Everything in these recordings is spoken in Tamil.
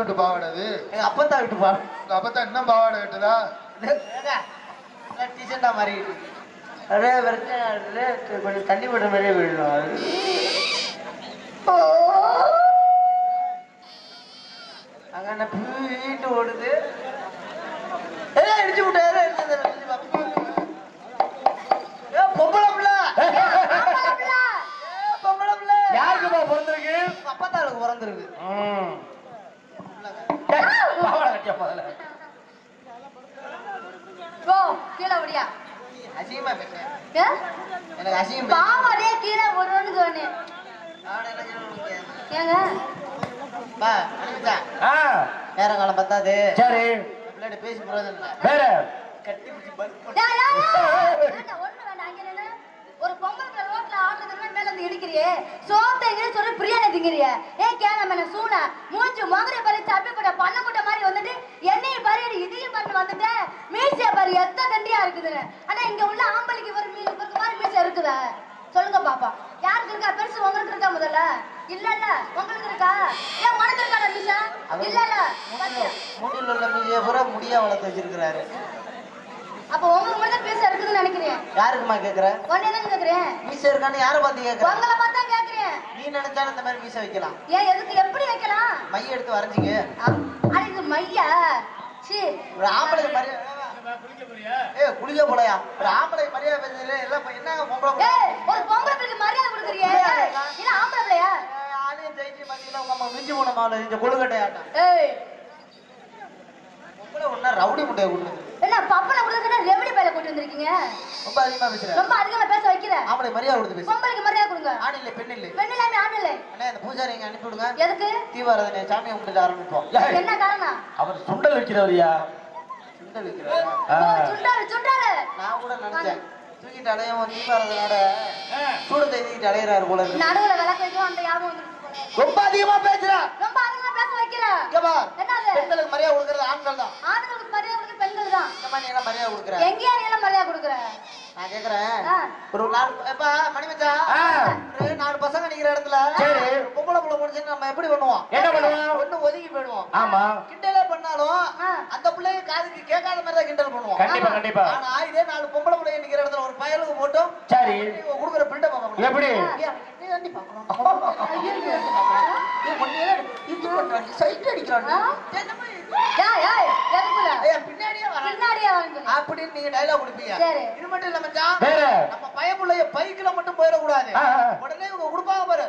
விட்டு பாவாடை அது? எங்க அப்பத்தா விட்டு பாவாடை. உங்க அப்பத்தா இன்னும் பாவாடை கட்டுதா? டீசெண்டா மாறிட்டு அதே வரைக்கும் கொஞ்சம் தண்ணி போட்ட மாதிரியே விடணும். அங்க வீட்டு ஓடுது. இடிச்சு விட்டாரு. யாருக்குப்பா பிறந்திருக்கு? அப்பத்தாளுக்கு பிறந்திருக்கு. கீழே விடியா அசிங்கமா பேசுறேன். எனக்கு அசிங்கம் பாவாடே கீழே போடுறோன்னு சொன்னேன். ஏங்க நேரம் காலம் பத்தாது. சரி பிள்ளைகிட்ட பேசி போறது வேற கட்டி பிடிச்சி ஒரு பொம்பளை ரோட்ல ஆடுறதுக்கு மேல இருந்து இடிக்கிறியே சோத்தைங்க சொல்லி பிரியாணி திங்கிறிய ஏன் கேன சூன மூச்சு மகரை பாரு சப்பி கூட பண்ண கூட்ட மாதிரி வந்துட்டு என்னைய பாரு இதையும் பண்ணி வந்துட்டேன். மீசியா பாரு எத்த தண்டியா இருக்குதுன்னு. ஆனா இங்க உள்ள ஆம்பளைக்கு ஒரு மாதிரி மீசை இருக்குதா சொல்லுங்க பாப்பா. யாருக்கு இருக்கா? பெருசு உங்களுக்கு இருக்கா? முதல்ல இல்ல இல்ல உங்களுக்கு இருக்கா? ஏன் உனக்கு இருக்கா மீசா? இல்ல இல்ல மூட்டில் உள்ள மீசையை பூரா முடியா வளர்த்து வச்சிருக்கிறாரு. அப்ப உங்களுக்கு மட்டும் மீசை இருக்குதுன்னு நினைக்கிறேன். யாருக்குமா கேக்குற? ஒன்னே கேக்குறேன். மீசை இருக்கான்னு யாரை பார்த்து கேக்குற? உங்களை பார்த்தா கேக்குறேன். நீ நினைச்சாலும் இந்த மாதிரி மீசை வைக்கலாம். ஏன் எதுக்கு எப்படி வைக்கலாம்? மைய எடுத்து வரைஞ்சிங்க. அட இது மையா சி ஒரு ஆம்பளை மரியாதை குளிக்க போலையா? ஒரு ஆம்பளை மரியாதை பேசுறதுல எல்லாம் என்னங்க பொம்பளை? ஒரு பொம்பளை பிள்ளைக்கு மரியாதை கொடுக்குறியே இல்ல ஆம்பளை பிள்ளையா? ஆளையும் ஜெயிச்சு பாத்தீங்களா உங்க அம்மா மிஞ்சி போன மாவுல இந்த கொழுக்கட்டை ஆட்டம். பொம்பளை ஒன்னா ரவுடி முட்டையை கொடுக்குது. என்ன பப்பனை கொடுத்தா ரெவடி பையில கூட்டி வந்திருக்கீங்க? ரொம்ப அதிகமா பேசுற. ரொம்ப அதிகமா பேச வைக்கிற. ஆம்பளை மரியாதை கொடுத்து பேசு. பொம்பளைக்கு மரியாதை கொடுங்க. ஆண் இல்ல பெண் இல்ல. பெண் இல்லாம ஆண் இல்லை. அண்ணா இந்த பூஜாரி இங்க அனுப்பி விடுங்க. எதுக்கு? தீபாராதனை சாமியை கும்பிட்டு ஆரம்பிப்போம். என்ன காரணம்? அவர் சுண்டல் வைக்கிறவரியா? சுண்டல் வைக்கிறாரா? சுண்டாரு. நான் கூட நினைச்சேன் தூக்கிட்டு அலையவும் தீபாராதனோட சூடு தூக்கிட்டு அலையிறாரு போல இருக்கு. நடுவுல விளக்கு வைக்கும் அந்த யாபம் வந்துருச்சு. ரொம்ப அதிகமா பேசுற. ரொம்ப அதிகமா பேச வைக்கிற. கேப்பா என்னது? பெண்களுக்கு மரியாதை கொடுக்கறது ஆண்கள் தான். ஆண்களுக்கு மரியாதை கொடுக்க பெண்கள் தான். இந்த மாதிரி எல்லாம் மரியாதை கொடுக்குற. எங்கயா நீ எல்லாம் மரியாதை கொடுக்குற? நான் கேக்குறேன் ஒரு நாள் எப்பா மணிமச்சா ஒரு 4 பசங்க நிக்கிற இடத்துல பொம்பளை புள்ள முடிச்சுன்னு நம்ம எப்படி பண்ணுவோம்? என்ன பண்ணுவோம்? ஒண்ணு ஒதுங்கி போயிடுவோம். ஆமா கிண்டலே பண்ணாலும் அந்த பிள்ளைய காதுக்கு கேட்காத மாதிரி தான் கிண்டல் பண்ணுவோம். கண்டிப்பா கண்டிப்பா. ஆனா இதே 4 பொம்பளை பிள்ளைங்க நிக்கிற இடத்துல ஒரு பயலுக்கு போட்டோம் சரி கொடுக்குற பில்ட பாக்கணும். எப்படி? சைட் அடிக்கிறான் அப்படின்னு நீங்க டைலாக் கொடுப்பீங்க. இது மட்டும் இல்ல மச்சான் நம்ம பயமுள்ள பைக்ல மட்டும் போயிடக்கூடாது. உடனே இவங்க கொடுப்பாங்க பாரு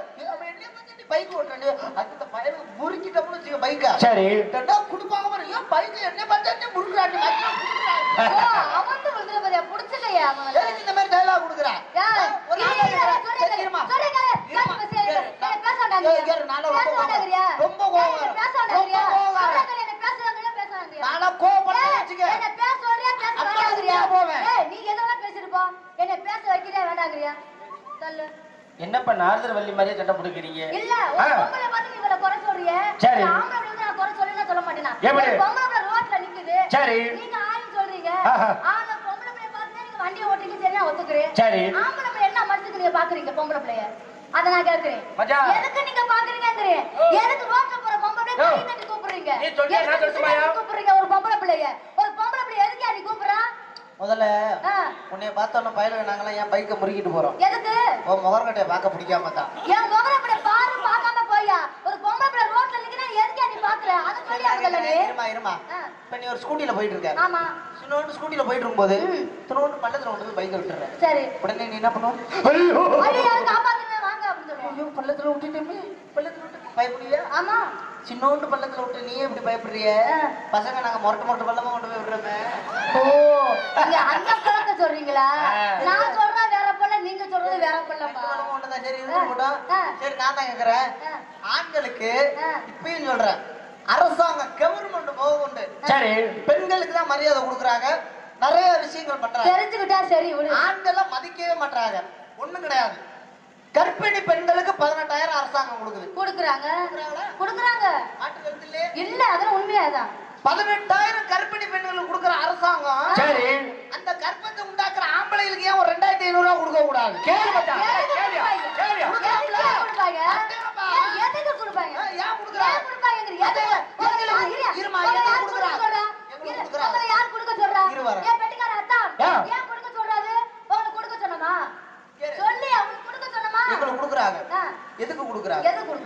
பைக் ஓட்டுறாங்க அந்த பயலுக்கு முறுக்கிட்டோம்னு வச்சுக்க பைக்கா. சரி கொடுப்பாங்க பாரு ஏன் பைக் என்ன பார்த்தா முறுக்குறாங்க இந்த மாதிரி டைலாக் கொடுக்குறா. ரொம்ப என்னப்பா நாரதர் வள்ளி மாதிரியே சண்டை பிடிக்கிறீங்க? இல்ல பொம்பளை பார்த்து நீங்க குறை சொல்றீங்க. சரி ஆம்பளை வந்து நான் குறை சொல்லல சொல்ல மாட்டேனா. பொம்பளை ரோட்ல நிக்குது. சரி நீங்க ஆளு சொல்றீங்க. ஆனா பொம்பளை பிள்ளை பார்த்து நீங்க வண்டியை ஓட்டிங்க சரியா ஒத்துக்குறேன். சரி ஆம்பளை பிள்ளை என்ன மனசுக்கு நீங்க பாக்குறீங்க பொம்பளை பிள்ளைய? அத நான் கேக்குறேன். எதுக்கு நீங்க பாக்குறீங்கங்கறேன்? எதுக்கு ரோட்ல போற பொம்பளை பிள்ளை கை தட்டி கூப்பிடுறீங்க? நீ சொல்லியா நான் சொல்லுமாயா? கூப்பிடுறீங்க ஒரு பொம்பளை பிள்ளைய. ஒரு பொம்பளை பிள்ளை எதுக்கு நீ கூப்பிடுறா? முதல்ல உன்னைய பார்த்தோம்னா பயில நாங்களாம் ஏன் பைக்கை முறுக்கிட்டு போறோம்? எதுக்கு? உன் முகர்கட்டையை பார்க்க பிடிக்காம தான். ஏன் முகர்கட்டை பாரு பார்க்காம போயா? ஒரு பொம்பளை பிள்ளை ரோட்ல நிக்குனா எதுக்கு நீ பாக்குற? அத சொல்லி ஆகல நீ. இருமா இப்ப நீ ஒரு ஸ்கூட்டில போயிட்டு இருக்க. ஆமா சின்னோண்டு ஸ்கூட்டில போயிட்டு இருக்கும்போது சின்னோண்டு பள்ளத்துல கொண்டு போய் பைக்கை விட்டுற. சரி உடனே நீ என்ன பண்ணுவ? ஐயோ ஐயோ காப்பாத்துங்க வாங்க அப்படின்னு சொல்லுவோம். ஐயோ பள்ளத்துல விட்டுட்டேமே பள்ளத்துல விட்டு பயப்படுறியா? ஆமா சின்னோண்டு பள்ளத்துல விட்டு நீ எப்படி பயப்படுறிய? பசங்க நாங்க மொரட்டு பள்ளமா கொண்டு போய் விடுறோமே. ஓ நீங்க அந்த பள்ளத்தை சொல்றீங்களா? நான் சொல்றேன் வேற பள்ள நீங்க சொல்றது வேற பள்ளமா? ஒண்ணுதான் சரி இது போட்டோம். சரி நான் தான் கேக்குறேன் ஆண்களுக்கு இப்பயும் சொல்றேன் அரசாங்கம் கவர்மெண்ட் போகுண்டு சரி பெண்களுக்கு தான் மரியாதை கொடுக்குறாங்க. நிறைய விஷயங்கள் பண்றாங்க. தெரிஞ்சுக்கிட்டா சரி ஆண்களை மதிக்கவே மாட்டாங்க. ஒண்ணும் கிடையாது. கர்ப்பிணி பெண்களுக்கு 18,000 அரசாங்கம் கொடுக்குறாங்க. இல்ல அதெல்லாம் உண்மையாதான். 18,000 கர்ப்பிணி பெண்களுக்கு கொடுக்குற அரசாங்கம் சரி அந்த கர்ப்பத்தை உண்டாக்குற ஆம்பளைகளுக்கு ஏன் ஒரு 2,500 ரூபாய் கொடுக்க கூடாது? கேளு மச்சான் கேளியா எதுக்கு கொடுப்பாங்க? ஏன் கொடுக்குறாங்க?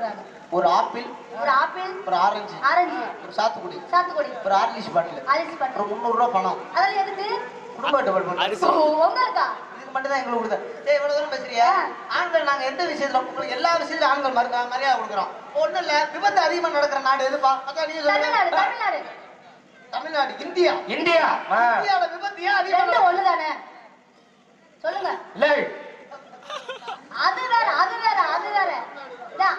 சொல்றாங்க. ஒரு ஆப்பிள், ஒரு ஆரஞ்சு, ஒரு சாத்துக்குடி, ஒரு ஆர்லிஷ் பாட்டில், ஒரு 300 ரூபாய் பணம். அதெல்லாம் எதுக்கு? குடும்ப டெவலப்மெண்ட். உங்களுக்கா? இதுக்கு மட்டும் தான் எங்களுக்கு கொடுத்தேன். இவ்வளவு தூரம் பேசுறியா? ஆண்கள் நாங்க எந்த விஷயத்துல உங்களுக்கு எல்லா விஷயத்திலும் ஆண்கள் மரியாதை கொடுக்குறோம். ஒண்ணும் இல்ல, விபத்து அதிகமா நடக்கிற நாடு எதுப்பா? அதான் நீ தமிழ்நாடு. தமிழ்நாடு. இந்தியாவோட விபத்து ஏன் அதிகமா? ஒண்ணுதானே சொல்லுங்க. அது வேற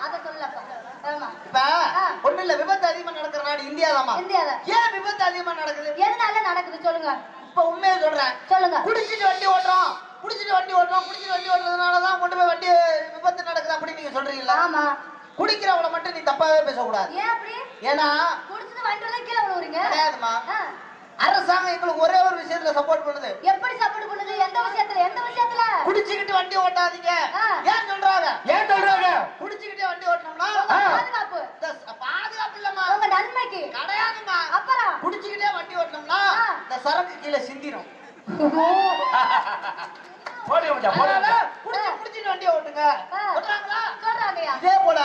அத சொல்லப்பா. இப்ப ஒண்ணு இல்ல, விபத்து அதிகமா நடக்கிற நாடு இந்தியா தாமா. ஏன் விபத்து அதிகமா நடக்குது? எதனால நடக்குது சொல்லுங்க. இப்ப உண்மையை சொல்றேன். சொல்லுங்க. குடிச்சிட்டு வண்டி ஓட்டுறதுனாலதான் கொண்டு போய் வண்டி விபத்து நடக்குது அப்படின்னு நீங்க சொல்றீங்களா? ஆமா. குடிக்கிறவங்கள மட்டும் நீ தப்பாவே பேசக்கூடாது. ஏன் அப்படி? ஏன்னா குடிச்சிட்டு வண்டில கீழே விழுறீங்க. கிடையாதுமா. அரசாங்கம் எங்களுக்கு ஒரே ஒரு விஷயத்துல சப்போர்ட் பண்ணுது. எப்படி சப்போர்ட் பண்ணுது? எந்த விஷயத்துல? குடிச்சிட்டு வண்டி ஓட்டாதீங்க. ஏன் சொல்றாங்க? குடிச்சிட்டே வண்டி ஓட்டணும்னா பாதுகாப்பு இல்லம்மா, உங்க நன்மைக்கு. கிடையாதுமா. அப்புறம் குடிச்சிட்டே வண்டி ஓட்டணும்னா இந்த சரக்கு கீழே சிந்திரும். குடிச்சிட்டு வண்டி ஓட்டுங்க. இதே போல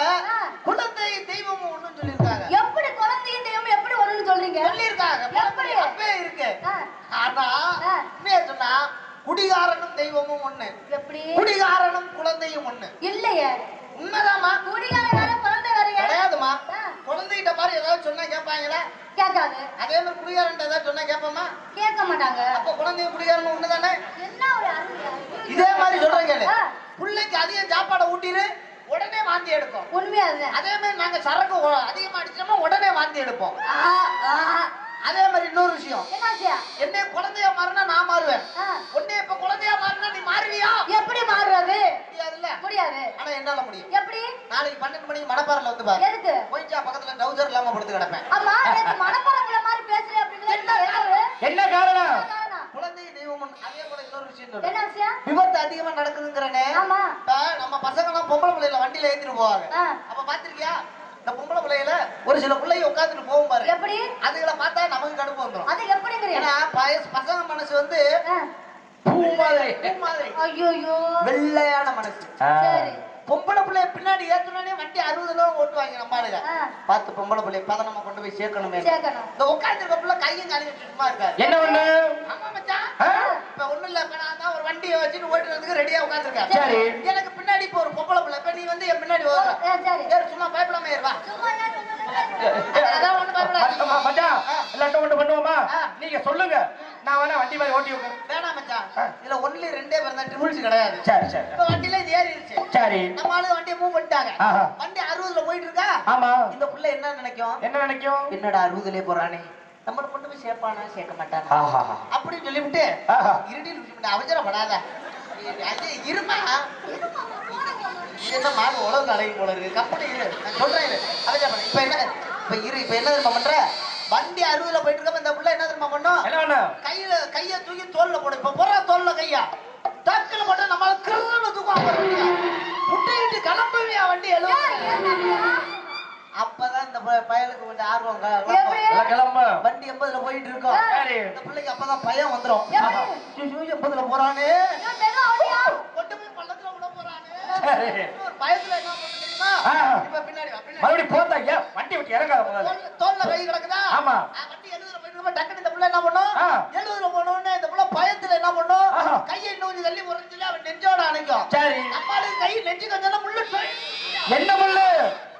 குழந்தை தெய்வம் ஒண்ணு சொல்லிருக்காங்க. எப்படி குழந்தையும் தெய்வம் எப்படி ஒண்ணுன்னு சொல்றீங்க? சொல்லிருக்காங்க. அப்பவே இருக்கு. ஆனா சொன்னா குடிகாரனும் தெய்வமும் ஒண்ணு. எப்படி? குடிகாரனும் குழந்தையும் ஒண்ணு இல்லையே. உண்மைதாமா. குடிகாரனால குழந்தை வேறயா? கிடையாதுமா. குழந்தைகிட்ட மாதிரி ஏதாவது சொன்னா கேட்பாங்களா? கேட்காது. அதே மாதிரி குடிகாரன் ஏதாவது சொன்னா கேட்போமா? கேட்க மாட்டாங்க. அப்ப குழந்தையும் குடிகாரனும் ஒண்ணுதானே? என்ன ஒரு அருமையா? இதே மாதிரி சொல்றேன் கேளு. பிள்ளைக்கு அதிகம் சாப்பாடை ஊட்டிரு, உடனே வாந்தி எடுக்கும். உண்மையா? அதே மாதிரி நாங்க சரக்கு அதிகமா அடிச்சோமா உடனே வாந்தி எடுப்போம். அதே மாதிரி இன்னொரு விஷயம், என்ன குழந்தையா மாறினா நான் மாறுவேன். உன்னை இப்ப குழந்தையா மாறினா நீ மாறுவியா? எப்படி மாறுறது? முடியாது. ஆனா என்னால முடியும். எப்படி? நாளைக்கு 12 மணிக்கு மணப்பாறையில வந்து பாரு. எதுக்கு? போயிச்சா பக்கத்துல டவுசர் இல்லாம படுத்து கிடப்பேன். அம்மா நேத்து மணப்பாறைக்குள்ள மாதிரி பேசுறே அப்படிங்கறது என்ன காரணம்? குழந்தை தெய்வம். அதே போல இன்னொரு விஷயம் சொல்றேன். என்ன விஷயம்? விபத்து அதிகமா நடக்குதுங்கறனே. ஆமா. நம்ம பசங்க எல்லாம் பொம்பளை பிள்ளைல வண்டியில ஏத்திட்டு போவாங்க. அப்ப பாத்திருக்கியா? இந்த பொம்பளை பிள்ளையில ஒரு சில பிள்ளைங்க உட்கார்ந்துட்டு போகும் பாரு. எப்படி? அதுகளை பார்த்தா நமக்கு கடுப்பு வந்துரும். அது எப்படிங்கறீங்க? ஏன்னா பசங்க மனசு வந்து பூ மாதிரி. ஐயோ வெள்ளையான மனசு. சரி. பொம்பளை பிள்ளைய பின்னாடி ஏத்துனே வண்டி 60 ஓட்டுவாங்க நம்ம ஆளுங்க. பார்த்து பொம்பளை பிள்ளைய பத நம்ம கொண்டு போய் சேர்க்கணுமே. இந்த உட்கார்ந்துருக்க பிள்ளை கையும் காலையும் சும்மா இருக்காது. என்ன ஒண்ணு? ஆமா மச்சான். இப்ப ஒண்ணு இல்ல, இப்ப நான் தான் ஒரு வண்டியை வச்சுட்டு ஓட்டுறதுக்கு ரெடியா உட்கார்ந்துருக்கேன். சரி. எனக்கு பின்னாடி இப்ப ஒரு பொம்பளை பிள்ளை. இப்ப நீ வந்து என் பின்னாடி வர. சரி. சும்மா பயப்படாம இருவா. அதான் ஒண்ணு பயப்படாத. மச்சான் எல்லாரும் ஒண்ணு பண்ணுவோமா? நீங்க சொல்லுங்க, நான் வேணா வண்டி மாதிரி ஓட்டி வைக்கிறேன். வேணாம் மச்சான். இதுல ஒன்லி 2 பேர் தான், ட்ரிபிள்ஸ் கிடையாது. சரி. இப்ப வண்டியில ஏறிடுச்சு. சரி. நம்ம ஆளு வண்டியை மூவ் பண்ணிட்டாங்க. வண்டி 60ல போயிட்டு இருக்கா. ஆமா. இந்த புள்ள என்ன நினைக்கும்? என்னடா 60லயே போறானே, நம்ம கொண்டு போய் சேர்ப்பானா சேர்க்க மாட்டானா அப்படின்னு சொல்லிவிட்டு இருட்டில் அவசரப்படாத இருமா. என்ன மாடு உலகம் அலையும் போல இருக்கு. கம்பெனி நான் சொல்றேன். அவசரப்பட. இப்ப என்ன தெரியுமா பண்ற? வண்டி 60ல போயிட்டு இருக்க இந்த புள்ள என்ன தெரியுமா பண்ணும்? கைய தூக்கி தோல்ல போடு. இப்ப போற தோல்ல கையா டக்குல போட்டா நம்மளால கிருன்னு தூக்கம் முட்டிட்டு கிளம்புவியா வண்டி 70. அப்பதான் இந்த பயலுக்கு கொஞ்சம் ஆர்வம் கிளம்ப. வண்டி 80ல போயிட்டு இருக்கோம். இந்த பிள்ளைக்கு அப்பதான் பயம் வந்துரும். 80ல போறானே, கொண்டு போய் பள்ளத்துல விட போறானே. பயத்துல என்ன பண்ண தெரியுமா? இப்ப பின்னாடி மறுபடியும் போத்தா வண்டி விட்டு இறங்காத. தோல்ல கை கிடக்குதா? ஆமா. வண்டி 70ல போயிட்டு இருக்க டக்குனு இந்த பிள்ளை என்ன பண்ணும்? 70ல போனோடனே இந்த பிள்ளை பயத்துல என்ன பண்ணும்? கையை இன்னும் கொஞ்சம் தள்ளி போறேன்னு சொல்லி அவன் நெஞ்சோட அணைக்கும். சரி. நம்மளுக்கு கை நெஞ்சு கொஞ்சம் முள்ளு. என்ன முள்ளு?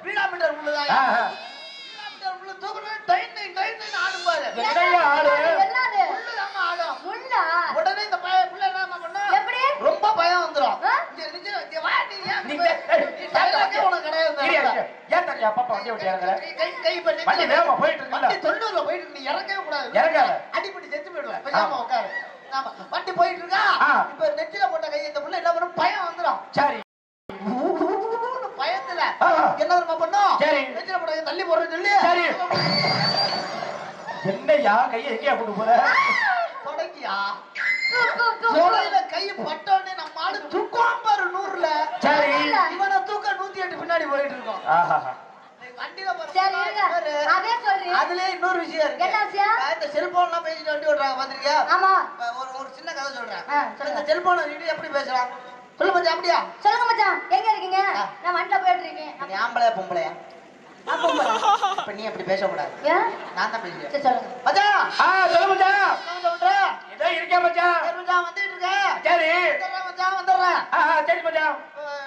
வீடாமீட்டர் முள்ளுதான். வீடாமீட்டர் முள்ளு தூக்கணும். டைன் ஆடும் பாரு. என்னையா ஆளு? முள்ளு தான் ஆடும். முள்ளா? உடனே இந்த பிள்ளை என்ன பண்ணும்? எப்படி? ரொம்ப பயம் வந்துரும். நீங்க உனக்கு கிடையாது. ஏன் தனியா பாப்பா வண்டி விட்டு இறங்குற? கை பண்ணி வண்டி வேகமா போயிட்டு இருக்கு. வண்டி 90ல போயிட்டு நீ இறங்கவே கூடாது. இறங்காத. அடிபட்டு செத்து போயிடுவேன். பேசாம உட்காரு. வண்டி போயிட்டு இருக்கா. இப்ப நெத்தில போட்ட கை இந்த புள்ள என்ன பண்ணும்? பயம் வந்துரும். சரி. பயத்துல என்ன தெரியுமா பண்ணும்? நெத்தில போட்ட கை தள்ளி போறேன்னு சொல்லி. சரி. என்னையா கையை எங்கேயா கொண்டு போற? தொடங்கியா சோலையில கை பட்டோடனே நம்ம ஆளு தூக்கம் பாரு 100ல. சரி. இவனை தூக்க 108 பின்னாடி போயிட்டு இருக்கோம். வண்டியில அதுல இன்னொரு விஷயம் இருக்கு. இந்த செல்போன் எல்லாம் பேசிட்டு வண்டி ஓட்டுறாங்க பாத்திருக்கியா? ஒரு சின்ன கதை சொல்றேன். இந்த செல்போன் எப்படி பேசுறான்? சொல்லு மச்சான் அப்படியா? சொல்லுங்க மச்சான், எங்க இருக்கீங்க? நான் வண்டில போயிட்டு இருக்கேன். நீ ஆம்பளையா பொம்பளையா? நான் பொம்பளை. அப்ப நீ அப்படி பேசக்கூடாது. ஏன்? நான் தான் பேசுறேன். சரி சொல்லுங்க. மச்சான் சொல்லு மச்சான். என்ன சொல்ற? இதோ இருக்கேன் மச்சான். சரி மச்சான் வந்துட்டு இருக்க. சரி வந்துடுறேன் மச்சான் வந்துடுறேன். சரி மச்சான்.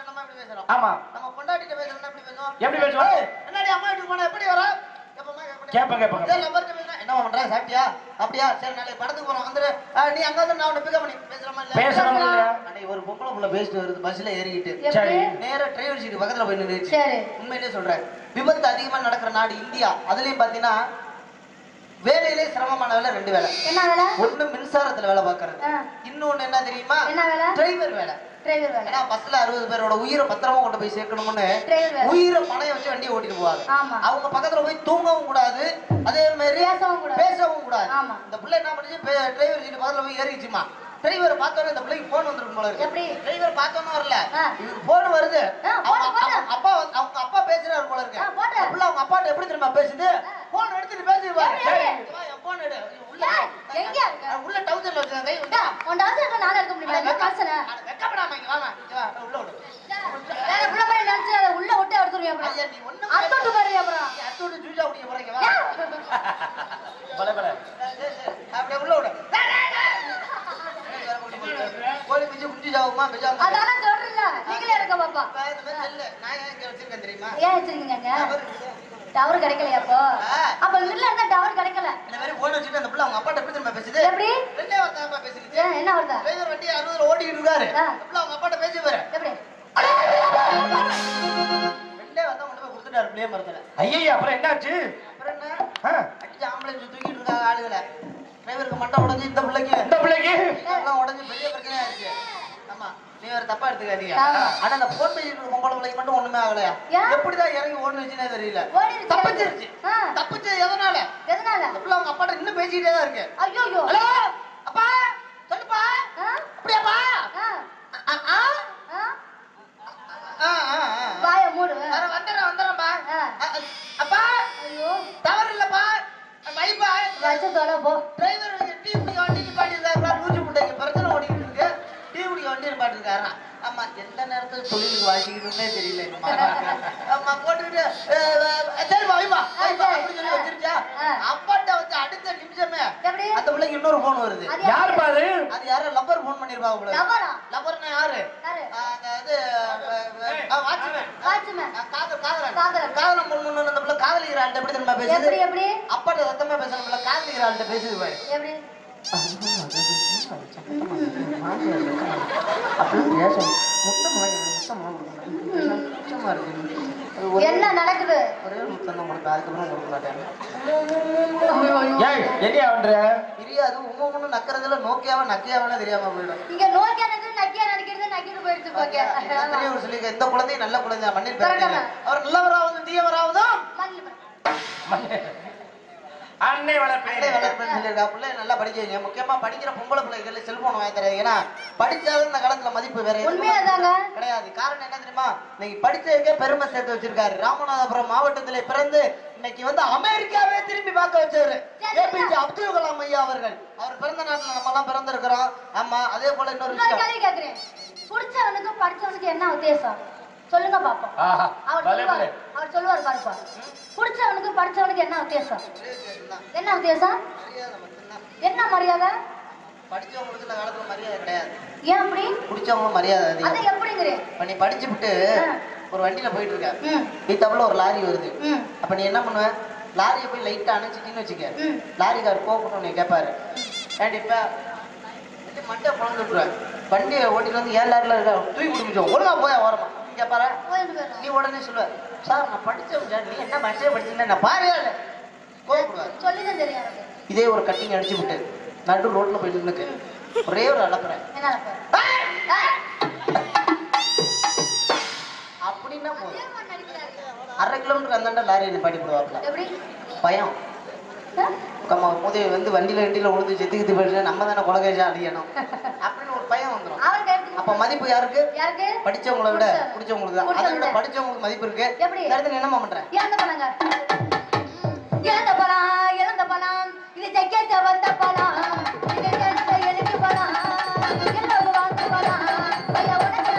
நம்ம எப்படி பேசுறோம்? ஆமா. நம்ம பொண்டாட்டிட்ட பேசுறோம்னா எப்படி பேசுவோம்? எப்படி பேசுவோம்? என்னடி அம்மா வீட்டுக்கு போனா எப்படி வர? கேப்பங்க. என்ன பண்ற? சாப்பிட்டியா? அப்படியா? சரி நாளைக்கு படத்துக்கு போறோம் வந்துரு. நீ அங்க வந்து நான் உன்னை பிக்கப் பண்ணி பேசுறமா இல்ல? பேசுறோம் இல்லையா? அன்னைக்கு ஒரு பொம்பளை புள்ள பேசிட்டு வருது பஸ்ல ஏறிக்கிட்டு. சரி. நேரா டிரைவர் சீட் பக்கத்துல போய் நின்னுச்சு. சரி. உண்மையிலேயே சொல்றேன். விபத்து அதிகமா நடக்கிற நாடு இந்தியா. அதுலயும் பாத்தீங்கன்னா வேலையிலே சிரமமான வேலை 2 வேலை. என்ன வேலை? ஒண்ணு மின்சாரத்துல வேலை பாக்குறது. இன்னொன்னு என்ன தெரியுமா? என்ன வேலை? டிரைவர் வேலை. டிரைவர் வேலை. ஏன்னா பஸ்ல 60 பேரோட உயிரை பத்திரமா கொண்டு போய் சேர்க்கணும்னு டிரைவர் வேலை. உயிரை பணைய வச்சு வண்டியை ஓட்டிட்டு போவாங்க. ஆமா. அவங்க பக்கத்துல போய் தூங்கவும் கூடாது, அதே மாதிரி பேசவும் கூடாது. ஆமா. இந்த பிள்ளை என்ன பண்ணுச்சு? டிரைவர் சீட்டு பக்கத்துல போய் ஏறிச்சுமா. டிரைவர் பார்த்தோன்னே இந்த பிள்ளைக்கு போன் வந்துருக்கும் போல இருக்கு. எப்படி? டிரைவர் பார்த்தோன்னே வரல, ஆ. இவருக்கு போன் வருது. போடு. அவங்க அப்பா பேசுறாரு போல இருக்கு. போடு. பிள்ளை அவங்க அப்பாட்ட எப்படி தெரியுமா பேசுது? போன் எடுத்துட்டு பேசுது பாரு. சரி. என் போன் எடு. எங்க இருக்க? உள்ள டவுசர்ல வச்சிருக்கேன் கை விட்டா. உன் டாக்டர் நாளை எடுக்க முடியுமா? என்ன கல்சனை? வெக்கப்படாம இங்க வாமா. உள்ள விடு. வேற புள்ள மாதிரி நினைச்சு அதை உள்ள விட்டு எடுத்துருவியா அப்புறம்? ஐயா நீ ஒண்ணும் அத்தோட்டு பாரு அப்புறம். நீ அத்தோட்டு ஜூஜா குடிக்க போறீங்க வா. பல அப்படியே உள்ள விடு. கோழி பிச்சு குஞ்சு சாவுமா பிச்சாங்க. அதான சொல்றீல்ல, நீங்களே எடுக்க பாப்பா. இந்த மாதிரி இல்ல நான் ஏன் இங்க வச்சிருக்கேன் தெரியுமா? ஏன் வச்சிருக்கீங்க? டவர் கிடைக்கலையா அப்போ? அப்ப இல்ல இருந்தா டவர் கிடைக்கல. இந்த மாதிரி போன் வச்சுட்டு அந்த புள்ள அவங்க அப்பாட்ட எப்படி தெரியுமா பேசுது? எப்படி? ரெண்டே வார்த்தை தான் பேசுது. ஏன் என்ன வருதா? டிரைவர் வண்டி 60ல ஓட்டிட்டு இருக்காரு. அந்த புள்ள அவங்க அப்பாட்ட பேசி பாரு. எப்படி? ரெண்டே வார்த்தை கொண்டு போய் கொடுத்துட்டாரு பிளே மரத்துல. ஐயா அப்புறம் என்னாச்சு? அப்புறம் என்ன? அடிச்சு ஆம்புலன்ஸ் தூக்கிட்டு இருக்காங்க ஆளுகளை. டிரைவருக்கு மண்டை உடைஞ்சு இந்த பிள்ளைக்கு எல்லாம் உடைஞ்சு பெரிய பிரச்சனையா இருக்கு. ஆமா நீ வேற தப்பா எடுத்துக்காதீங்க. ஆனா அந்த போன் பேசிட்டு இருக்க பொம்பளை பிள்ளைக்கு மட்டும் ஒண்ணுமே ஆகலையா? எப்படிதான் இறங்கி ஓடுனுச்சுன்னே தெரியல. தப்பிச்சிருச்சு. தப்பிச்சது எதனால? அந்த பிள்ளை அவங்க அப்பாட்ட இன்னும் பேசிக்கிட்டே தான் இருக்கு. ஐயோ ஹலோ அப்பா சொல்லுப்பா. அப்படியாப்பா? வாய மூடு. வந்துடுறேன்பா. அப்பா ஐயோ தவறு இல்லப்பா. வைப்பா வச்சு தொலை போ. டிரைவர் டீ குடிக்க வண்டி நிப்பாட்டி இருக்காருப்பா. லூச்சு முட்டைக்கு பிரச்சனை ஓடிக்கிட்டு இருக்கு. டீ குடிக்க வண்டி நிப்பாட்டி இருக்காரா? ஆமா எந்த நேரத்துல தொழிலுக்கு வாசிக்கணும்னே தெரியல. ஆமா போட்டுக்கிட்டு சரி வைப்பா அப்படின்னு சொல்லி வச்சிருச்சா. அப்பாட்ட வந்து அடுத்த நிமிஷமே அந்த பிள்ளைக்கு இன்னொரு போன் வருது. யாரு பாரு? அது யாரோ லப்பர் போன் பண்ணிருப்பாங்க போல. லப்பர்னா யாரு? காதலம் பொண்ணு அந்த பிள்ளை காதலிக்கிற ஆள்கிட்ட எப்படி தெரியுமா பேசுது? அப்பாட்ட சத்தமா பேசணும்ல, காதலிக்கிற ஆள்கிட்ட பேசுது பாரு. என்ன நடக்குது? ஒரே முத்தம் தான் கொடுப்பேன், அதுக்கப்புறம் கொடுக்க மாட்டேன். தெரியாது உங்க நக்கிறதுல நோக்கியாவ நக்கியாவனே தெரியாம போயிடும். இங்க நோக்கியா நக்கிறது நக்கியா நடிக்கிறது நக்கிட்டு போயிடுச்சு போக. சொல்லிக்க இந்த குழந்தை நல்ல குழந்தை மண்ணில் பிறந்தது. அவர் நல்லவராவதும் தீயவராவதும் அன்னை வளர்ப்புன்னு சொல்லியிருக்கா. பிள்ளை நல்லா படிக்க வைங்க. முக்கியமா படிக்கிற பொம்பளை பிள்ளைகள் செல்போன் வாங்கி தராது. ஏன்னா படிச்சாலும் இந்த காலத்துல மதிப்பு வேற கிடையாது. காரணம் என்ன தெரியுமா? இன்னைக்கு படிச்சதுக்கே பெருமை சேர்த்து வச்சிருக்காரு. ராமநாதபுரம் மாவட்டத்திலே பிறந்து இன்னைக்கு வந்து அமெரிக்காவே திரும்பி பார்க்க வச்சாரு ஏபிஜே அப்துல் கலாம் ஐயா அவர்கள். அவர் பிறந்த நாட்டுல நம்ம எல்லாம் பிறந்திருக்கிறோம். ஆமா அதே போல இன்னொரு கேள்வி கேக்குறேன். புடிச்சவனுக்கு படிச்சவனுக்கு என்ன வித்தியாசம் சொல்லுங்க பாப்போம். அவர் சொல்லுவார் பாருப்பா. புடிச்சவனுக்கு படிச்சவனுக்கு என்ன வித்தியாசம்? என்ன வித்தியாசம்? என்ன மரியாதை? படிச்சவங்களுக்கு இந்த காலத்துல மரியாதை கிடையாது. ஏன் அப்படி? புடிச்சவங்க மரியாதை அதிகம். அது எப்படிங்கறே? நீ படிச்சு விட்டு ஒரு வண்டியில போயிட்டு இருக்க, வீட்டாப்புல ஒரு லாரி வருது. அப்ப நீ என்ன பண்ணுவ? லாரியை போய் லைட்டா அணைச்சிட்டின்னு வச்சுக்க. லாரிக்கார் கோபப்பட்டு நீ கேட்பாரு, ஏன்டி இப்ப மண்டை குழந்தை விட்டுருவேன், வண்டியை ஓட்டிட்டு வந்து ஏன் லாரில இருக்கா தூக்கி குடிச்சோம் ஒழுங்கா போயா ஓரமா கேட்பாரு. நீ உடனே சொல்லுவ, சார் நான் படிச்சேன் சார், நீ என்ன படிச்சே படிச்சீங்கன்னா நான் பாரியா இல்லை கோபப்படுவார். சொல்லிதான் தெரியும். இதே ஒரு கட்டிங் அடிச்சு விட்டு நடு ரோட்ல போய் நின்னுக்கு ஒரே ஒரு அளப்புறேன் அப்படின்னா போதும். 1/2 கிலோமீட்டருக்கு அந்தாண்ட லாரி நிப்பாட்டி போடுவாப்ல. பயம் முதல் வந்து வண்டியில உழுந்து செத்துக்கிட்டு போயிட்டு நம்ம தானே கொலகேஜா அடிக்கணும் அப்படின்னு ஒரு பயம் வந்துடும். அப்ப மதிப்பு யாருக்கு? படிச்சவங்களை விட பிடிச்சவங்களுக்கு தான். அதை விட படிச்சவங்களுக்கு மதிப்பு இருக்கு. இந்த இடத்துல என்னமா பண்றேன்? இழந்த பழம் இது ஜெக்கெட்ட வந்த பழம் இது எழுதி பழம் வாங்க பழம் உனக்கு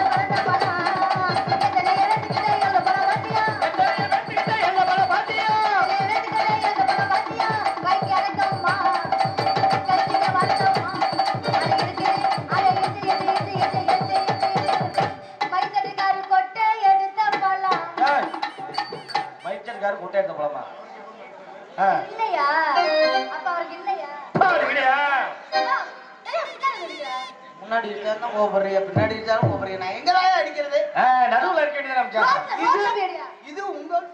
வச்சிருக்காரு முட்டை எடுத்த போலாமா இல்லையா அப்ப அவருக்கு இல்லையா முன்னாடி இருக்காருன்னா கோபப்படுறியா பின்னாடி இருக்காரும் கோபப்படுறியா நான் எங்கடா அடிக்கிறது நடுவுல இருக்க வேண்டியது இது உங்கள்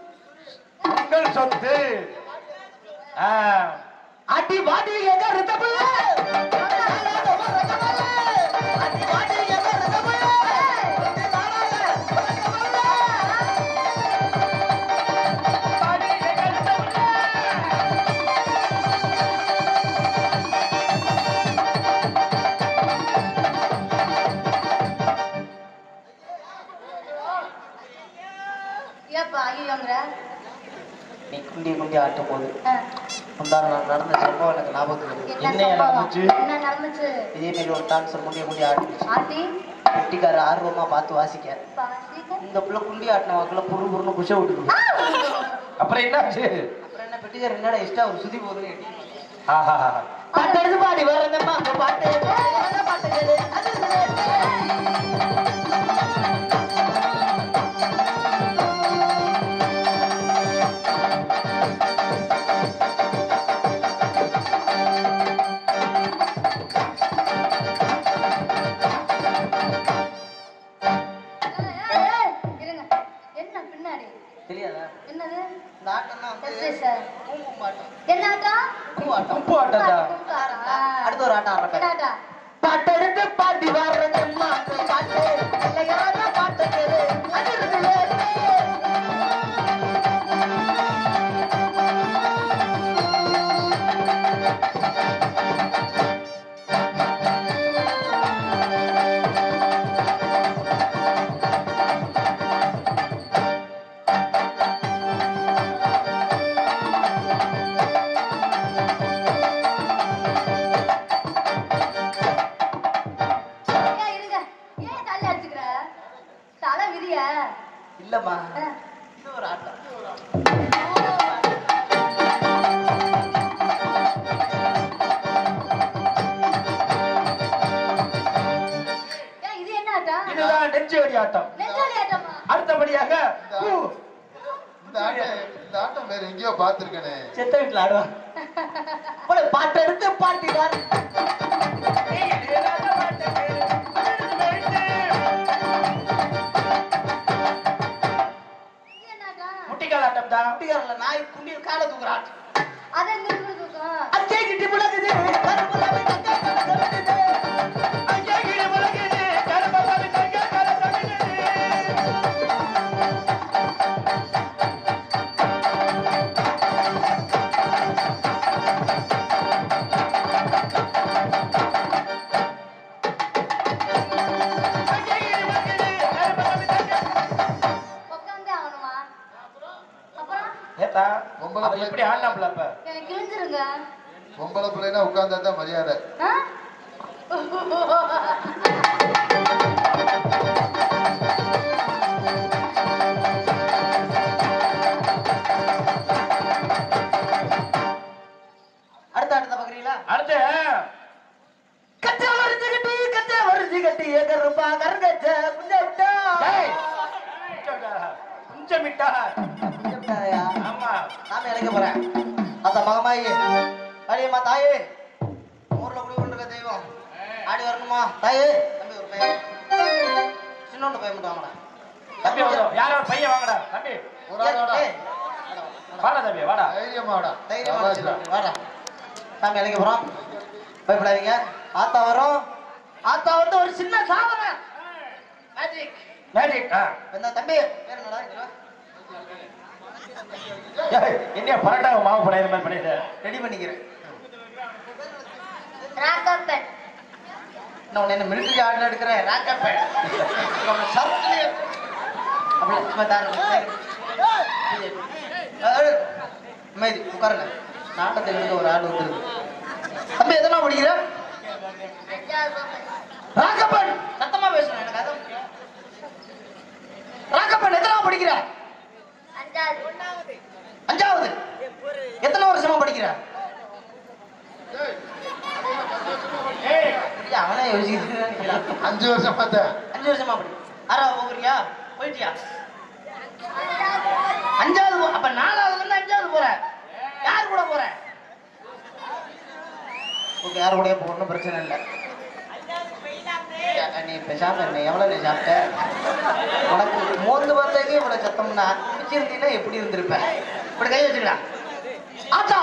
சொத்து அடி வாடி எங்க ரிதபுல அடி வாடி எங்க ரிதபுல நீ குண்டி ஆட்டும் போது முந்தான நாள் நடந்த சம்பவம் எனக்கு ஞாபகத்துக்கு என்ன நடந்துச்சு இதே மாதிரி ஒரு டான்ஸர் முண்டி ஆட்டி குட்டிக்கார ஆர்வமா பார்த்து வாசிக்க இந்த புள்ள குண்டி ஆட்டின வாக்குல புருன்னு குஷ விட்டுருக்கு அப்புறம் என்னாச்சு அப்புறம் என்ன பெட்டிக்கார என்னடா எக்ஸ்ட்ரா ஒரு சுதி போகுதுன்னு பாட்டு எடுத்து பாடி வரணுமா பாட்டு அடுத்த ஒரு ஆட்டம் பாட்டெடுத்து பாட்டி வர்றதுமா பாட்டு பாட்டு இல்லம்மா இது ஒரு ஆட்டம் இது என்ன ஆட்டம் இதுதான் நெஞ்சோடி ஆட்டம் அடுத்தபடியாக இந்த ஆட்டம் வேற எங்கேயோ பாத்துருக்கேனே செத்த வீட்டுல ஆடுவான் பாட்டு எடுத்து பாட்டினார் முட்டிக்கால் ஆட்டம் தான் முட்டிக்காரல நாய் குண்டி கால தூக்குறான் அத எங்க தூக்கும் அச்சே கிட்டி புலகுது கருப்புலவை தக்க கலகுது அங்கே கிடி முலகுது கருப்பசாமி தங்க கலகுது எப்படி ஆடலாம்ல அப்ப எனக்கு கிழிஞ்சிருங்க பொம்பளை பிள்ளைனா உட்கார்ந்தா தான் மரியாதை அடுத்த பாக்குறீங்களா அடுத்து கச்சா வருது கட்டி ஏகருப்பா கருங்கச்ச குஞ்சமிட்டா குஞ்சமிட்டா ஆமா நாம இறங்க போறேன் அந்த மகமாயி அடியம்மா தாயே ஊர்ல குடி கொண்டிருக்க தெய்வம் ஆடி வரணுமா தாயே தம்பி ஒரு பையன் சின்னொன்று பையன் மட்டும் வாங்கடா தம்பி யாரோ ஒரு பையன் வாங்கடா தம்பி வாடா தம்பி வாடா தைரியமாடா வாடா சாமி இறங்க போறோம் பயப்படாதீங்க ஆத்தா வரும் ஆத்தா வந்து ஒரு சின்ன சாதனை மேஜிக் மேஜிக் என்ன தம்பி பேர் என்னடா என்ன பரோட்டா மாவு படையிற மாதிரி பண்ணிட்டு ரெடி பண்ணிக்கிறேன் ராக்கப்பன் நான் என்ன மிலிட்டரி ஆர்டர் எடுக்கிறேன் ராக்கப்பன் சர்க்கிள் அப்படி சும்மா தாருங்க அமைதி உட்காருங்க நாட்டத்தில் இருந்து ஒரு ஆள் வந்துருக்கு தம்பி எதனா படிக்கிற ராக்கப்பன் சத்தமா பேசணும் எனக்கு அதான் ராக்கப்பன் எத்தனை படிக்கிற அஞ்சாவது எத்தனை வருஷமா படிக்கிற அவனே யோசிக்கிறான் 5 வருஷமா தான் 5 வருஷமா படி ஆறாவது போறியா போயிட்டியா 5வது அப்ப 4 ஓகே, யாரு கூட ஒன்றும் பிரச்சனை இல்லை. நீ பேசாம நீ எவ்வளோ நீ சாப்பிட்ட? உனக்கு மோந்து பார்த்ததுக்கே இவ்வளோ சத்தம்னா பிடிச்சிருந்தீங்கன்னா எப்படி இருந்திருப்பேன்? இப்படி கை வச்சுக்கலாம். ஆத்தா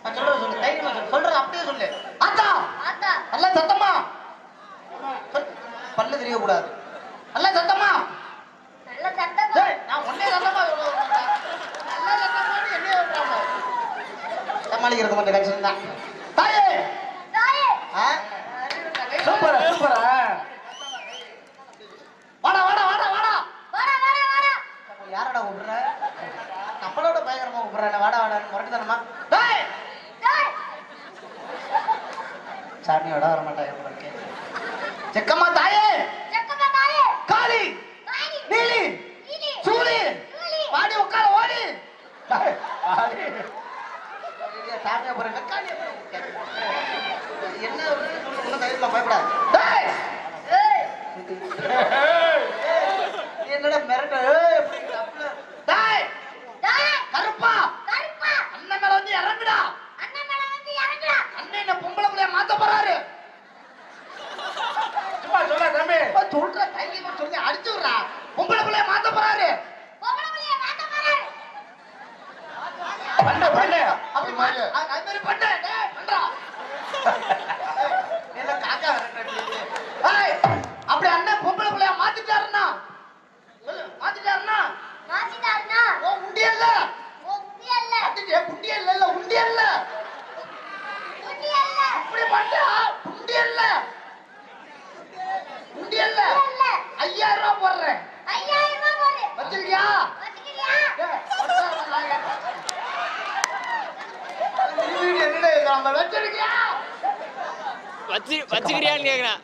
நான் சொல்றது சொல்லு, தைரியமா சொல்லு, சொல்றது அப்படியே சொல்லு. ஆத்தா ஆத்தா நல்லா சத்தமா பல்லு தெரியக்கூடாது. நல்லா சத்தமா. நல்ல சத்தம். டேய், நான் ஒன்னே சத்தமா சொல்றேன். நல்லா சத்தமான்னு என்னைய சொல்றாங்க. சமாளிக்கிறது கொஞ்சம் கஷ்டம் தான். தாயே தாயே ஆ? சூப்பரா சூப்பரா. வாடா வாடா வாடா வாடா. வாடா வாடா வாடா. யாரடா கூப்பிடுற? நம்மளோட பயங்கரமா கூப்பிடுறானே. வாடா வாடான்னு முரட்டுத்தனமா. டேய் டேய் சாமியோட வர மாட்டாங்க போல இருக்கே. செக்கம்மா தாயே, செக்கம்மா தாயே, காளி, காளி, நீலி, நீலி, சூளி, சூளி, வாடி உட்கார ஓடி. சாமியா போறேன் என்ன சொல்ல தைரியமா பயப்படாது. டேய் ஏய் என்னடா மிரட்ட? டேய் டேய் கருப்பா, கருப்பா அண்ணன் மேல வந்து இறங்குடா. அண்ணன் மேல வந்து இறங்குடா. அண்ணன் என்ன பொம்பளை புள்ளைய மாத்த போறாரு. சும்மா சொல்ல தம்பி, சொல்ற தைரியமா சொல்லி அடிச்சு விடுறா. பொம்பளை புள்ளைய மாத்த போறாரு. பொம்பளை புள்ளைய மாத்த போறாரு. பண்ணு பண்ணு அப்படி மாதிரி அது மாதிரி பண்ணு. டேய் பண்றா. என்ன காக்கா வரட்டே. ஏய் அப்படி அண்ணன் பொம்பளை புள்ளைய மாத்திட்டாருன்னா சொல்லு, மாத்திட்டாருன்னா மாத்திட்டாருனா ஓ உண்டியல்ல. ஓ முடியல அடிச்சே உண்டியல்ல இல்ல உண்டியல்ல. முடியல இப்படி பண்ணா உண்டியல்ல. உண்டியல்ல 5000 ரூபாய் போடுறேன். 5000 ரூபாய் போடு. வச்சிருக்கியா? வச்சுக்கிறியா? வச்சுக்கிறியான்னு கேக்குறேன்.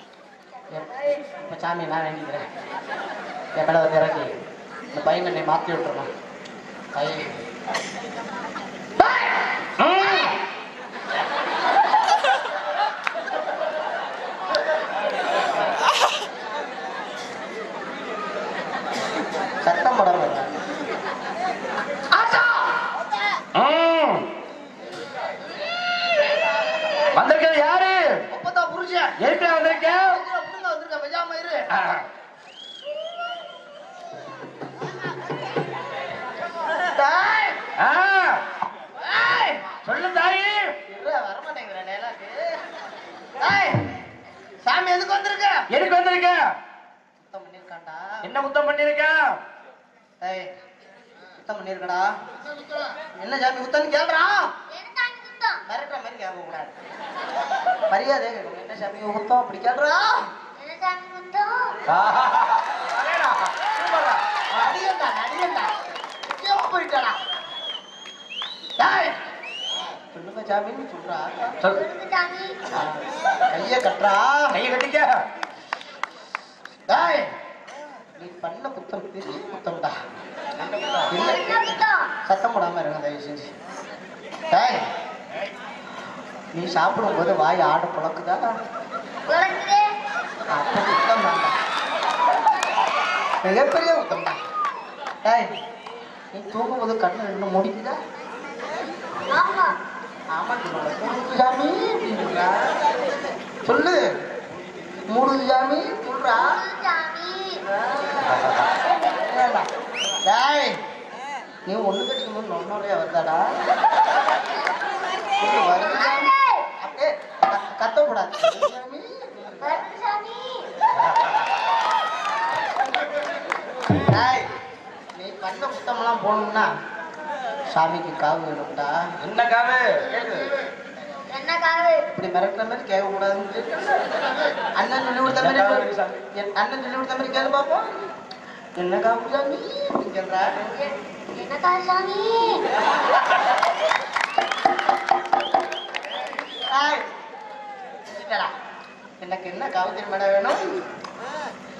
இப்ப சாமி நான் வேண்டிக்கிறேன். என் கடை வந்து இறங்கி இந்த பையனை என்னை மாற்றி விட்டுருணும். பையன் சத்தம் போடாம இருங்க. வந்திருக்கிறது யாரு? ஒப்பத்தா புருஷன். எதுக்கு வந்திருக்கேன்? வந்திருக்க பெஜாம இரு. சொல்லு தாயி. வரமாட்டேங்கிற நேலாக்கு. சாமி எதுக்கு வந்திருக்க? எதுக்கு வந்திருக்க? சுத்தம் பண்ணிருக்காண்டா. என்ன குத்தம் பண்ணிருக்க? சுத்தம் பண்ணிருக்கடா. என்ன சாமி குத்தம்னு கேள்றா? எதுக்காக குத்தம்? மிரட்டுற மாதிரி கேட்க கூடாது. மரியாதை கேட்கணும். என்ன சாமி குத்தம் அப்படி கேள்றா? எதுக்காக குத்தம்? அடியண்டா அடியண்டா. முக்கியமா போயிட்டாடா. டேய் சொல்லுங்க சாமின்னு சொல்றா. சொல்லுங்க சாமி. கைய கட்டுறா. கைய கட்டிக்க. டேய் நீ பண்ண குத்தம் பெரிய குத்தம்டா. என்ன குத்தம்? சத்தம் போடாம இருங்க தயவு செஞ்சு. டேய் நீ சாப்பிடும்போது வாய் ஆட புழக்குதா? உனக்குதே. அப்ப குத்தம் தான்டா. மிகப்பெரிய குத்தம் தான். டேய் நீ தூங்கும்போது கண்ணு ரெண்டு முடிக்குதா? ஆமா. ஆமா சொல்லுங்க. மூடுது சாமி அப்படின்றா. சொல்லு மூடுது சாமி சொல்றா. சாமி. டேய் நீ ஒண்ணு கட்டிக்கும் போது நொன்னோடையா வருதாடா? வருது சாமி. அப்படியே கத்தக்கூடாது சாமி. வருது சாமி. டேய் நீ பண்ண புத்தமெல்லாம் போகணும்னா சாமிக்கு காவு வேணும்டா. என்ன காவு? என்ன காவு? இப்படி மிரட்டுற மாதிரி கேட்க கூடாதுன்னு அண்ணன் சொல்லி கொடுத்த மாதிரி அண்ணன் சொல்லி கொடுத்த மாதிரி கேளு பாப்போம். என்ன காவு சாமி அப்படிங்கிறா. என்ன காவு சாமி? எனக்கு என்ன காவு தெரியுமாடா வேணும்?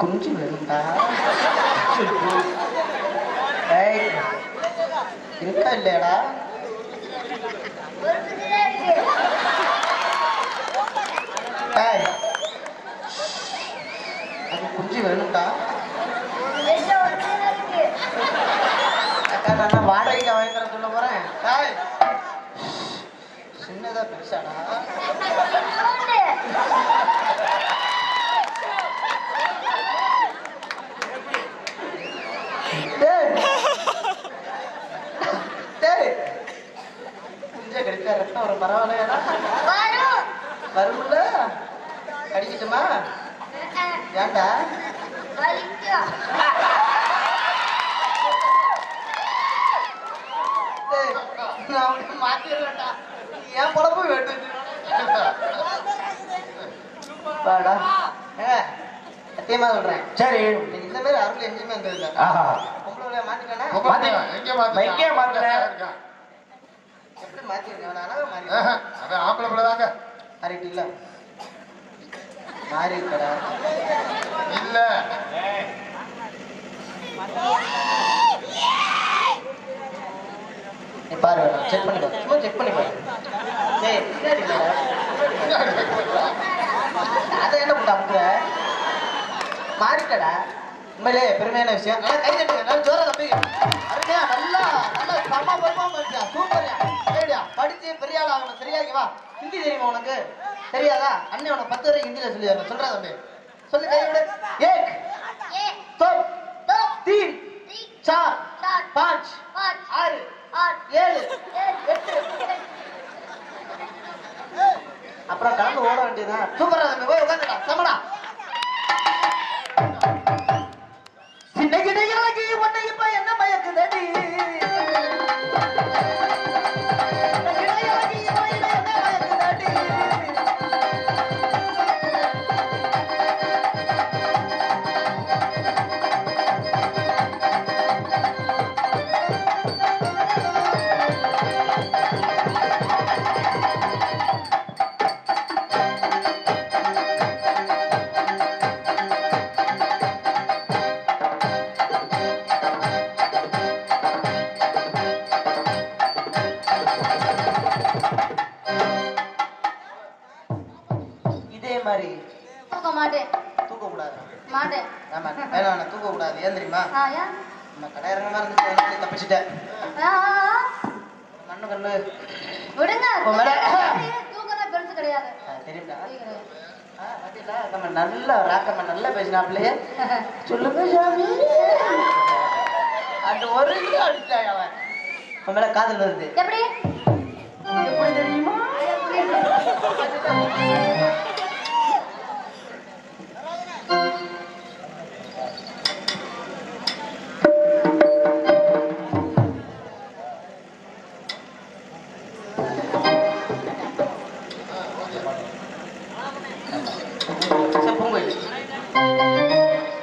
குஞ்சு வேணும்டா. இருக்கா இல்லையாடா? ஒரு குதிரை இருக்கு. அது குஞ்சு வேணும்டா. வெளில ஒரு குதிரை இருக்கு. அக்கா நான் வாடகைக்கு வாங்கிக்கிற சொல்ல போறேன். சின்னதா பெருசாடா? கடிச்சா கடிச்சா ரத்தம் ஒரு பரவாயில்லையா வரும். வரும்ல கடிக்கட்டுமா ஏன்டா வலிக்கும். டேய், நான் அவனுக்கு மாத்திடுறேன்டா ஏன் பொழப்பு வெட்டு பாடா சத்தியமா சொல்றேன் சரி நீங்க இந்த மாதிரி அருள் எங்கேயுமே இருந்தது ஆஹா பொம்பளை மாத்திக்கணா எங்க மாத்த எங்கே மாத்தல? எப்படி மாத்திருக்கேன் அழகா மாறி அவன் ஆம்பளை பிள்ளை தாங்க மாறிட்டு இல்ல மாறி இருக்கடா இல்ல நீ பாரு செக் பண்ணி பாரு சும்மா செக் பண்ணி பாரு ஏய் பின்னாடி இல்லடா அதை என்ன பண்ண அமுக்குற மாறிட்டடா உண்மையிலே பெருமையான விஷயம் நல்லா கை தட்டுங்க நல்லா ஜோரா தம்பி அருமையா நல்லா நல்லா சம பர்ஃபார்மன்ஸ்யா சூப்பர்யா சரியா படிச்சு பெரிய ஆள் ஆகணும் சரியா வா ஹிந்தி தெரியுமா உனக்கு தெரியாதா அண்ணன் உனக்கு 10 வரைக்கும் ஹிந்தியில சொல்லி தரணும் சொல்றா தம்பி சொல்லு கை விடு ஏக் एक, दो दो, 3 तीन, 4 चार, 5 पाँच, 6 आठ, 7 एक, அப்புறம் கலந்து ஓட வேண்டியதுதான் சூப்பரா தம்பி போய் உட்காந்துடா சமடா சின்ன கிடையாகி உன்னை இப்ப என்ன மயக்குதடி கிடையாகி உன்னை என்ன மயக்குதடி இதே மாதிரி தூக்க மாட்டேன் தூக்கக்கூடாது மாட்டேன். ஆமா வேணாம் தூக்கக்கூடாது ஏன் தெரியுமா ஆ, ஏன்? நம்ம கடையரங்கமா இருந்து தப்பிச்சுட்டேன் ஆ, ஆ, ஆ. மண்ணு கண்ணு விடுங்க. உன் மேல- தூக்கம் பெருசு கிடையாது. தெரியுமா பாத்தீங்களா நம்ம நல்லா ராக்கம்மா நல்லா பேசினாப்லயே சொல்லுங்க சாமி அந்த ஒரு இது அடிச்சாங்க அவன் உன் மேல காதல் வருது எப்படி? எப்படி தெரியுமா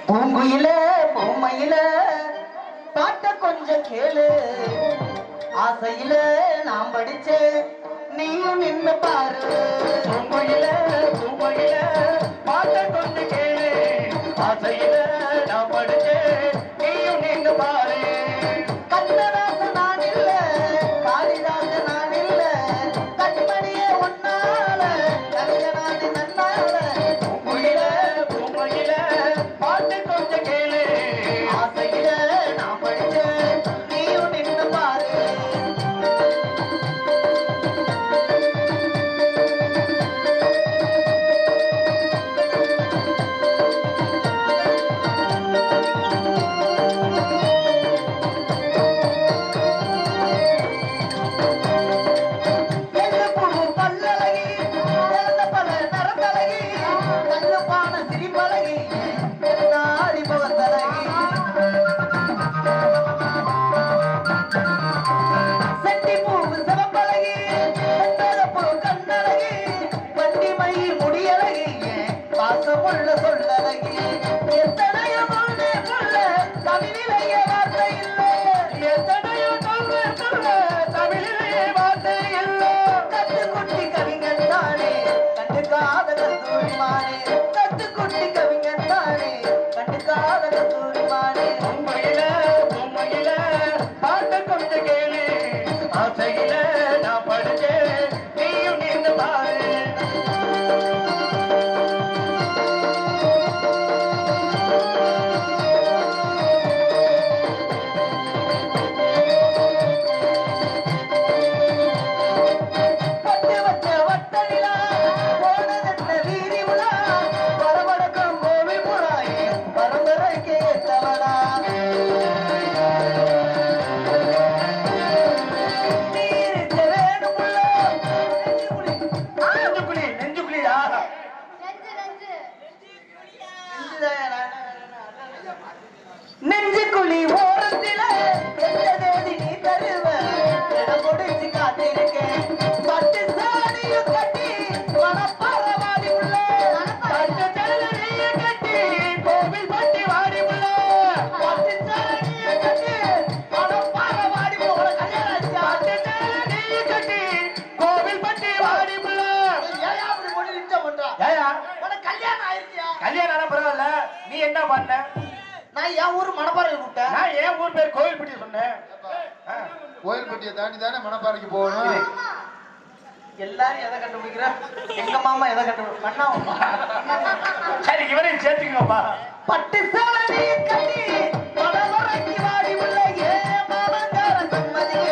பூங்குயில பூமையில பாட்ட கொஞ்சம் கேளு ஆசையில நான் படிச்சேன் நீயும் நின்னு பாரு பூங்குயில பூமையில பாட்ட கொஞ்சம் கேளு ஆசையில நான் படிச்சேன் நீயும் நின்னு பாரு கண்ணதாச நான் இல்ல காளிதாச நான் இல்ல கண்மணியே ஒன்னால கலைஞனானி நன்னால பூங்குயில பூமையில பாட்டு கொஞ்சம் கேளு ஆசையில நான் படிச்சேன் நீயும் நின்னு பாரு கல்யாணம் ஆயிருச்சியா? கல்யாணம் ஆனா பரவாயில்ல, நீ என்ன பண்ண? நான் என் ஊர் மணப்பாறையில் கூப்பிட்டேன். நான் என் ஊர் பேர் கோயில்பட்டி சொன்னேன். கோயில்பட்டியை தாண்டி தானே மணப்பாறைக்கு போகணும். எல்லாரும் எதை கண்டுபிடிக்கிற? எங்க மாமா எதை கண்டுபிடிக்க மண்ணா? சரி, இவரையும் சேர்த்துக்கோப்பா. பட்டு சேலை கட்டி மணவரைக்கு வாடி உள்ள மாமங்கார சம்மதிக்க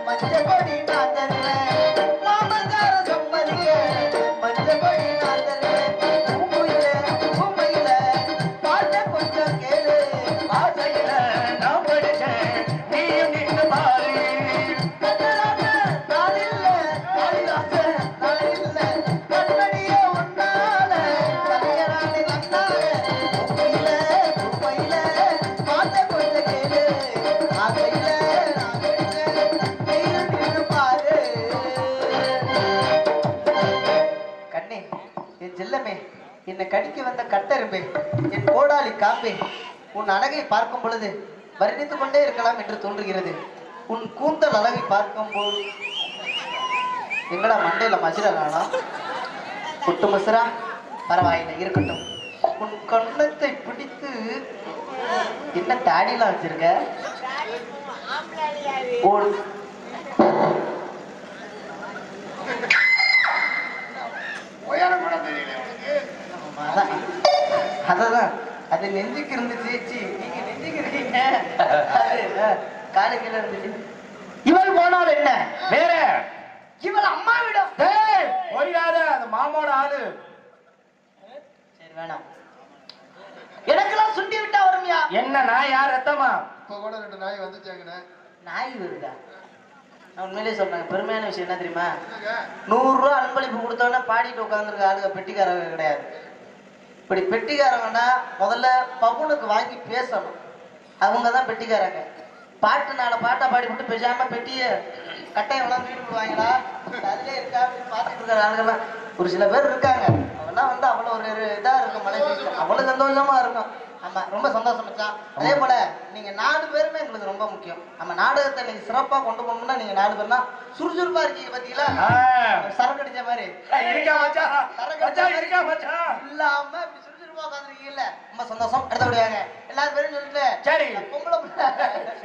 மஞ்சப்படி நான் தருவேன். மாமங்கார சம்மதிக்க மஞ்சப்படி நான் தருவேன். உண்மையில பாட்ட கொஞ்சம் கேளு. ஆசையில நான் படிச்சேன், நீயும் நின்று பாரு. கண்ணராச நான் இல்ல, காளிதாச நான் இல்ல, கண்ணடியே உன்னால கலையராணி தன்னால. உண்மையில பாட்ட கொஞ்சம் கேளு. ஆசையில நான் படிச்சேன், நீயும் நின்று பாரு. கண்ணே, என் செல்லமே, என்னை கடிக்க வந்த கட்டெரும்பே, என் கோடாலி காம்பே, உன் அழகை பார்க்கும் பொழுது வர்ணித்துக் கொண்டே இருக்கலாம் என்று தோன்றுகிறது. உன் கூந்தல் அழகை பார்க்கும் போது எங்கடா மண்டையில மசிரா காணோம்? புட்டு மசுரா பரவாயில்லை, இருக்கட்டும். உன் கண்ணத்தை பிடித்து என்ன தாடியெல்லாம் வச்சிருக்க? ஓடு. உயரம் கூட தெரியல உனக்கு. அதான். அததான் அது நெஞ்சுக்கு இருந்துச்சு. சீ, நீங்க நெஞ்சுக்கு இருக்கீங்க. அது காலு கீழே இருந்துச்சு. இவள் போனால் என்ன? வேற இவள் அம்மாவிடம். டேய், ஓடிடாத, அந்த மாமாவோட ஆளு. சரி, வேணாம். எனக்கெல்லாம் சுண்டி விட்டா வருமியா? என்ன நான் யார் ரத்தமா? இப்ப கூட 2 நாய் வந்துச்சாங்கண்ணே. நாய் வருதா? நான் உண்மையிலேயே சொல்றேன், பெருமையான விஷயம் என்ன தெரியுமா? என்னங்க? 100 ரூபா அன்பளிப்பு கொடுத்தோன்னா பாடிட்டு உட்காந்துருக்க ஆளுங்க பெட்டிக்காரங்க கிடையாது. இப்படி பெட்டிக்காரங்கன்னா முதல்ல பவுனுக்கு வாங்கி பேசணும். அவங்க தான் பெட்டிக்காரங்க. பாட்டு 4 பாட்டை பாடி விட்டு பேசாம பெட்டிய கட்டையை வளர்ந்து வீடு போடுவாங்களா? அதுல இருக்கா அப்படின்னு பார்த்துட்டு இருக்கிற ஆளுங்கெல்லாம் ஒரு சில பேர் இருக்காங்க. அவெல்லாம் வந்து அவ்வளோ ஒரு இதா இருக்கும், மனசு அவ்வளவு சந்தோஷமா இருக்கும். ஆமா, ரொம்ப சந்தோஷம் மச்சான். அதே போல நீங்க 4 பேருமே எங்களுக்கு ரொம்ப முக்கியம். நம்ம நாடகத்தை நீங்க சிறப்பா கொண்டு போகணும்னா நீங்க 4 பேர்னா சுறுசுறுப்பா இருக்கீங்க பாத்தீங்களா? சரக்கு அடிச்ச மாதிரி இருக்கா மச்சான்? மச்சான் இருக்கா மச்சான்? இல்லாம இப்படி சுறுசுறுப்பா உட்காந்துருக்கீங்கல்ல, ரொம்ப சந்தோஷம். அடுத்தபடியாக எல்லாரும் பேரும் சொல்லிட்டு சரி, பொம்பளை பிள்ளை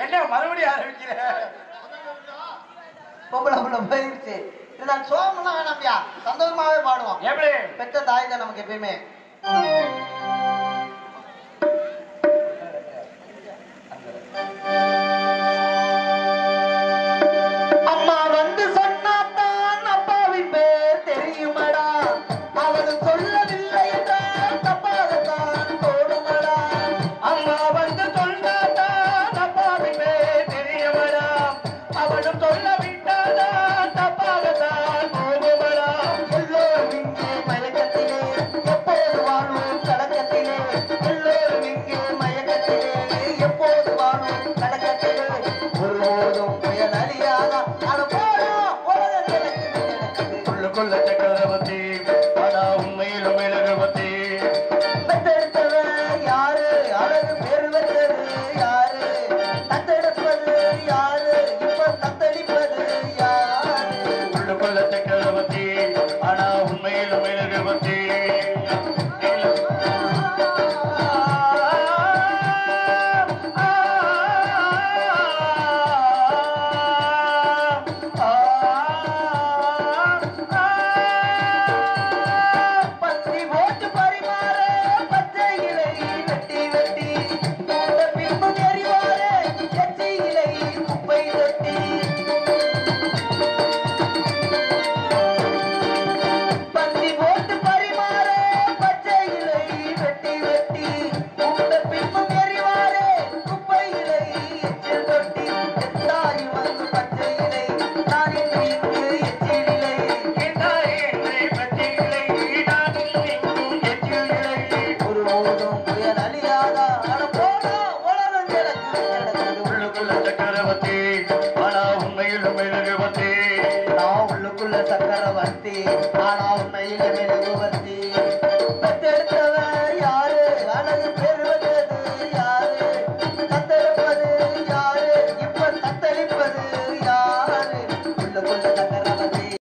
என்ன மறுபடியும் ஆரம்பிக்கிற? பொம்பளை பிள்ளை போயிருச்சு. இது நான் சோகம்லாம் வேணாம்யா, சந்தோஷமாவே பாடுவோம். எப்படி? பெற்ற தாய் தான் நமக்கு எப்பயுமே. அம்மா வந்து சொன்னாத்தான் அப்பாவின் பேர் தெரியுமடா. அவளும் சொல்லவில்லை என்றால் தப்பாகத்தான் தோணுமடா. அம்மா வந்து சொன்னாதான் அப்பாவின் பேர் தெரியவடா. அவனும் சொல்லவிட்டாதான் தப்பாகத்தான் போகுமடா. எல்லோரும் இங்கே மயக்கத்திலே எப்போது வாழும் கலக்கத்திலே. எல்லோரும் இங்கே மயக்கத்திலே எப்போது வாழும் கலக்கத்திலே. ஒருபோதும் புயல் அழியாத அனுபவம் உலகத்தில் உள்ளுக்குள்ள சக்கரவர்த்தி, ஆனா உண்மையிலும் மிளகுவத்தி. பெற்றெடுத்தவர் யாரு? அழகு பேர் பெற்றது யாரு? தத்தெடுப்பது யாரு? இப்ப தத்தளிப்பது யாரு? உள்ளுக்குள்ள சக்கரவர்த்தி, ஆனா உண்மையிலும் மிளகுவத்தி. பத்தி போட்டு பரிமாற பச்சை இலை வெட்டி வெட்டி இந்த பின்பும் எறிவார எச்சி இலை குப்பை தொட்டி. பத்தி போட்டு பரிமாற பச்சை இலை வெட்டி வெட்டி இந்த பின்பும் எறிவார குப்பை இலை எச்சில் தொட்டி. எத்தாய் வந்து பச்சை இலை நான் இங்கு எச்சில் இலை. ஒருபோதும் புயல் அழியாதா அனுபவம் உலகம் நடக்குது. உள்ளுக்குள்ள சக்கரவர்த்தி, ஆனா உண்மையிலும் மிளகுவத்தி. நான் உள்ளுக்குள்ள சக்கரவர்த்தி, ஆனா உண்மையில மெழுகுவர்த்தி. பெற்றெடுத்தவன்